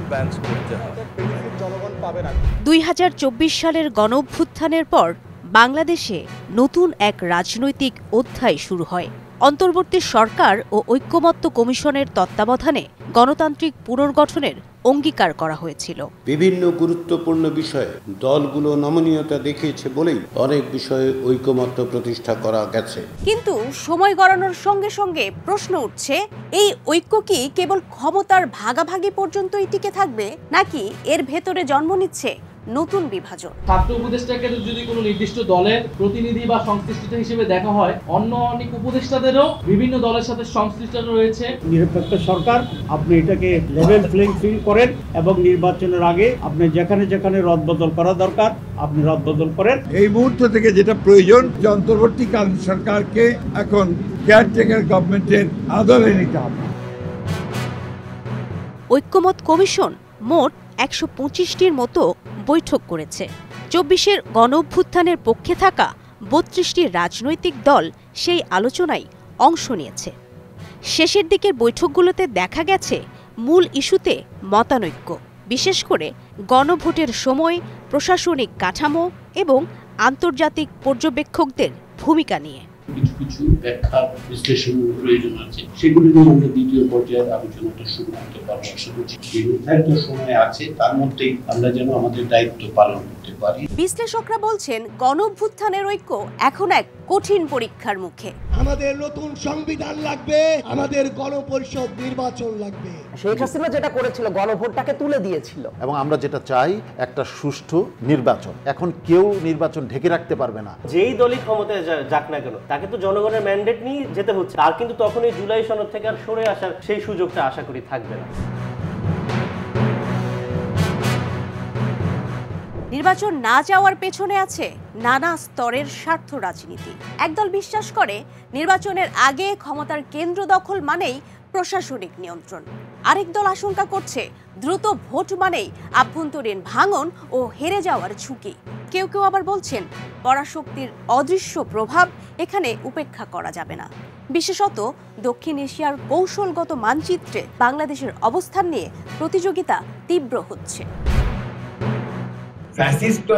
Advance করতে হয়। 2024 সালের গণঅভ্যুত্থানের পর বাংলাদেশে নতুন এক রাজনৈতিক অধ্যায় শুরু হয়। অন্তর্বর্তী সরকার ও ঐক্যমত্য কমিশনের তত্ত্বাবধানে গণতান্ত্রিক পুনর্গঠনের অঙ্গীকার করা হয়েছিল। বিভিন্ন গুরুত্বপূর্ণ বিষয়ে দলগুলো নমনীয়তা দেখিয়েছে বলেই অনেক বিষয়ে ঐক্যমত্য প্রতিষ্ঠা করা গেছে। কিন্তু সময় গড়ানোর সঙ্গে সঙ্গে প্রশ্ন উঠছে, এই ঐক্য কি কেবল ক্ষমতার ভাগাভাগি পর্যন্তই টিকে থাকবে, নাকি এর ভেতরে জন্ম নিচ্ছে নতুন বিভাজন? ছাত্র উপদেষ্টাকে যদি কোনো নির্দিষ্ট দলের প্রতিনিধি বা সংশ্লিষ্ট হিসেবে দেখা হয়, অন্য অনেক উপদেষ্টাদেরও বিভিন্ন দলের সাথে সংশ্লিষ্টতা রয়েছে। নিরপেক্ষ সরকার, আপনি এটাকে লেভেল প্লেইং ফিল্ড করেন এবং নির্বাচনের আগে আপনি যেখানে যেখানে রদবদল করা দরকার আপনি রদবদল করেন। এই মুহূর্ত থেকে যেটা প্রয়োজন, যে অন্তর্বর্তীকালীন সরকারকে এখন কেয়ারটেকার গভর্নমেন্টের আদলে নিতে হবে। ঐক্যমত কমিশন মোট 125টির মতো বৈঠক করেছে। 24-এর গণঅভ্যুত্থানের পক্ষে থাকা 32টি রাজনৈতিক দল সেই আলোচনায় অংশ নিয়েছে। শেষের দিকের বৈঠকগুলোতে দেখা গেছে মূল ইস্যুতে মতানৈক্য, বিশেষ করে গণভোটের সময়, প্রশাসনিক কাঠামো এবং আন্তর্জাতিক পর্যবেক্ষকদের ভূমিকা নিয়ে। কিছু কিছু ব্যাখ্যা বিশ্লেষণের প্রয়োজন আছে, সেগুলি নিয়ে আমরা দ্বিতীয় পর্যায়ের আলোচনাটা শুরু করতে পারবো। আশা করছি যে নির্ধারিত সময় আছে তার মধ্যেই আমরা যেন আমাদের দায়িত্ব পালন করতে পারি। বিশ্লেষকরা বলছেন, গণঅভ্যুত্থানের ঐক্য এখন এক কঠিন পরীক্ষার মুখে। আমাদের নতুন সংবিধান লাগবে, আমাদের গণপরিষদ নির্বাচন লাগবে। শেখ হাসিনা যেটা করেছিল, গণভোটটাকে তুলে দিয়েছিল, এবং আমরা যেটা চাই একটা সুষ্ঠু নির্বাচন। এখন কেউ নির্বাচন ঢেকে রাখতে পারবে না। যেই দলই ক্ষমতায় যাক না কেন, তাকে তো জনগণের ম্যান্ডেট নিয়ে যেতে হচ্ছে। আর কিন্তু তখন এই জুলাই সনদ থেকে আর সরে আসার সেই সুযোগটা আশা করি থাকবে না। নির্বাচন না যাওয়ার পেছনে আছে নানা স্তরের স্বার্থ রাজনীতি। একদল বিশ্বাস করে নির্বাচনের আগে ক্ষমতার কেন্দ্র দখল মানেই প্রশাসনিক নিয়ন্ত্রণ। আরেক দল আশঙ্কা করছে দ্রুত ভোট মানেই আভ্যন্তরীণ ভাঙন ও হেরে যাওয়ার ঝুঁকি। কেউ কেউ আবার বলছেন পরাশক্তির অদৃশ্য প্রভাব এখানে উপেক্ষা করা যাবে না। বিশেষত দক্ষিণ এশিয়ার কৌশলগত মানচিত্রে বাংলাদেশের অবস্থান নিয়ে প্রতিযোগিতা তীব্র হচ্ছে। ফ্যাসিস্ট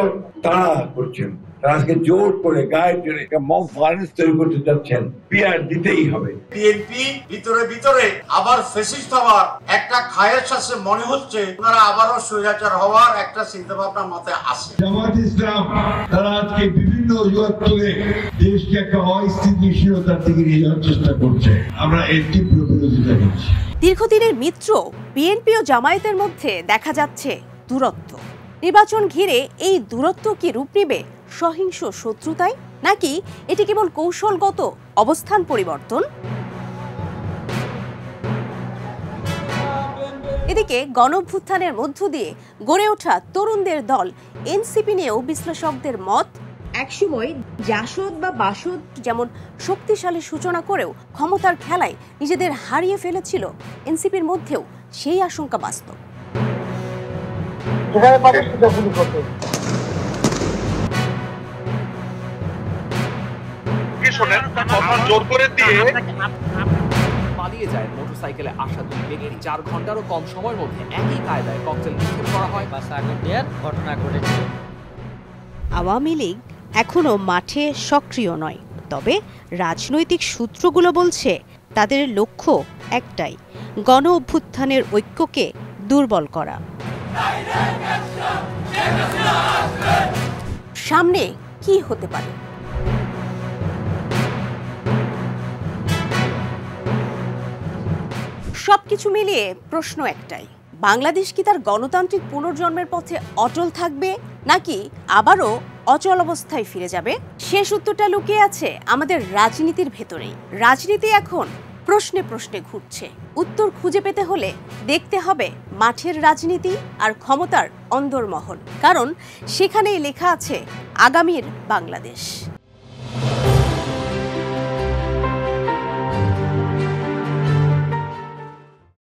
তারা করছেন, তারা আজকে জোর করে গায়ে টেনে একটা মব ভায়োলেন্স তৈরি করতে যাচ্ছেন। পিআর দিতেই হবে। বিএনপি ভিতরে ভিতরে আবার ফ্যাসিস্ট হওয়ার একটা খায়ের সাথে মনে হচ্ছে ওনারা আবারও স্বৈরাচার হওয়ার একটা চিন্তা ভাবনা মাথায় আসে। জামাত ইসলাম তারা আজকে বিভিন্ন অজুহাত তুলে দেশকে একটা অস্থিতিশীলতার দিকে নিয়ে যাওয়ার চেষ্টা করছে। আমরা এর তীব্র বিরোধিতা করছি। দীর্ঘদিনের মিত্র বিএনপি ও জামায়াতের মধ্যে দেখা যাচ্ছে দূরত্ব। নির্বাচন ঘিরে এই দূরত্ব কি রূপ নেবে সহিংস শত্রুতায়, নাকি এটি কেবল কৌশলগত অবস্থান পরিবর্তন? এদিকে গণঅভ্যুত্থানের মধ্য দিয়ে গড়ে ওঠা তরুণদের দল এনসিপি নিয়েও বিশ্লেষকদের মত, একসময় জাসদ বা বাসদ যেমন শক্তিশালী সূচনা করেও ক্ষমতার খেলায় নিজেদের হারিয়ে ফেলেছিল, এনসিপির মধ্যেও সেই আশঙ্কা বাস্তব। পালিয়ে যায় মোটরসাইকেলে আসা দুই ব্যক্তি। 4 ঘন্টারও কম সময়ের মধ্যে একই কায়দায় ককটেল নিক্ষেপ করা হয় বা আগুন দেওয়ার ঘটনা ঘটেছে। আওয়ামী লীগ এখনো মাঠে সক্রিয় নয়, তবে রাজনৈতিক সূত্রগুলো বলছে তাদের লক্ষ্য একটাই, গণ অভ্যুত্থানের ঐক্যকে দুর্বল করা। সামনে কি হতে পারে? সবকিছু মিলিয়ে প্রশ্ন একটাই, বাংলাদেশ কি তার গণতান্ত্রিক পুনর্জন্মের পথে অটল থাকবে, নাকি আবারও অচল অবস্থায় ফিরে যাবে? শেষ উত্তরটা লুকিয়ে আছে আমাদের রাজনীতির ভেতরেই। রাজনীতি এখন প্রশ্নে প্রশ্নে ঘুরছে। উত্তর খুঁজে পেতে হলে দেখতে হবে মাঠের রাজনীতি আর ক্ষমতার অন্দরমহল, কারণ সেখানেই লেখা আছে আগামীর বাংলাদেশ।